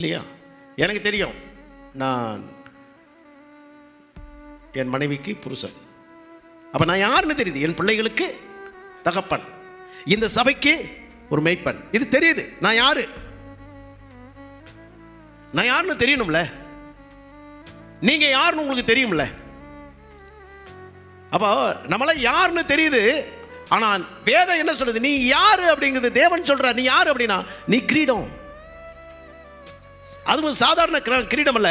இல்லையா? எனக்கு தெரியும், நான் என் மனைவிக்கு புருஷன். அப்போ நான் யாருன்னு தெரியுது. என் பிள்ளைகளுக்கு தகப்பன், இந்த சபைக்கு ஒரு மேய்ப்பன். இது தெரியுது. நான் யாருன்னு தெரியணும்ல. நீங்க யாருன்னு உங்களுக்கு தெரியும்ல. அப்போ நம்மள யாருன்னு தெரியுது. ஆனால் வேதம் என்ன சொல்றது? நீ யாரு அப்படிங்கிறது தேவன் சொல்றார். நீ யாரு அப்படின்னா, நீ கிரீடம். அதுவும் சாதாரண கிரீடம் அல்ல,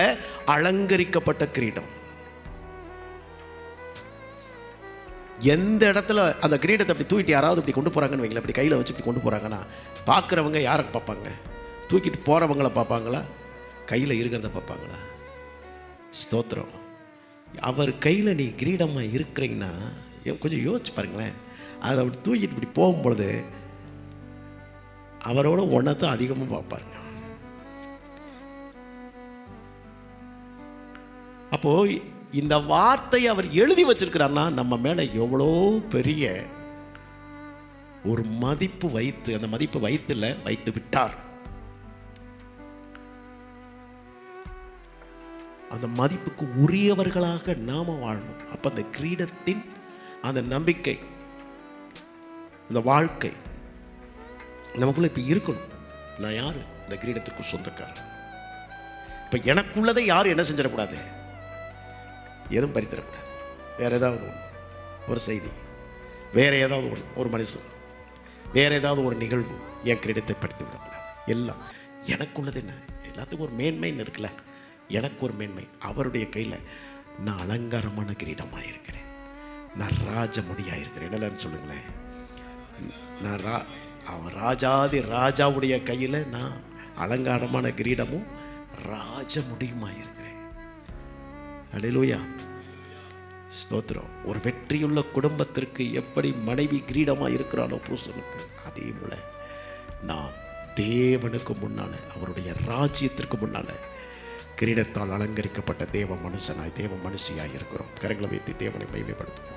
அலங்கரிக்கப்பட்ட கிரீடம். எந்த இடத்துல அந்த கிரீடத்தை அப்படி தூக்கிட்டு யாராவது இப்படி கொண்டு போறாங்கன்னு வைங்களேன், அப்படி கையில் வச்சு இப்படி கொண்டு போறாங்கன்னா, பார்க்குறவங்க யாரை பார்ப்பாங்க? தூக்கிட்டு போறவங்களை பார்ப்பாங்களா, கையில் இருக்கிறத பார்ப்பாங்களா? ஸ்தோத்திரம். அவர் கையில் நீ கிரீடமாக இருக்கிறீங்கன்னா கொஞ்சம் யோசிச்சு பாருங்களேன். அதை அப்படி தூக்கிட்டு இப்படி போகும்பொழுது அவரோட ஒன்றத்தை அதிகமாக பார்ப்பாருங்க. அப்போ இந்த வார்த்தையை அவர் எழுதி வச்சிருக்கிறார்னா நம்ம மேல எவ்வளோ பெரிய ஒரு மதிப்பு வைத்து, அந்த மதிப்பு வைத்து விட்டார். அந்த மதிப்புக்கு உரியவர்களாக நாம வாழணும். அப்ப அந்த கிரீடத்தின் அந்த நம்பிக்கை, அந்த வாழ்க்கை நமக்குள்ள இப்ப இருக்கணும். நான் யாரு? இந்த கிரீடத்திற்கு சொந்தக்காரன். இப்ப எனக்குள்ளதை யாரும் என்ன செஞ்சிடக்கூடாது, எதுவும் பறித்தரக்கூடாது. வேற ஏதாவது ஒன்று, ஒரு செய்தி, வேற ஏதாவது ஒன்று, ஒரு மனுஷன், வேற ஏதாவது ஒரு நிகழ்வு என் கிரீடத்தை படுத்தி விடக்கூடாது. எல்லாம் எனக்குள்ளது. என்ன எல்லாத்துக்கும் ஒரு மேன்மைன்னு இருக்குல்ல, எனக்கு ஒரு மேன்மை. அவருடைய கையில் நான் அலங்காரமான கிரீடமாக இருக்கிறேன். நான் ராஜ முடியாக இருக்கிறேன். என்னன்னு சொல்லுங்களேன். நான் அவன் ராஜாவுடைய கையில் நான் அலங்காரமான கிரீடமும் ராஜ முடியுமா இருக்கிறேன். அல்லேலூயா, ஸ்தோத்திரம். ஒரு வெற்றியுள்ள குடும்பத்திற்கு எப்படி மனைவி கிரீடமாக இருக்கிறானோ புருஷனுக்கு, அதே போல நாம் தேவனுக்கு முன்னால, அவருடைய ராஜ்யத்திற்கு முன்னால கிரீடத்தால் அலங்கரிக்கப்பட்ட தேவ மனுஷனாய், தேவ மனுஷியாய் இருக்கிறோம். கரங்களை வைத்து தேவனை மகிமைப்படுத்துவோம்.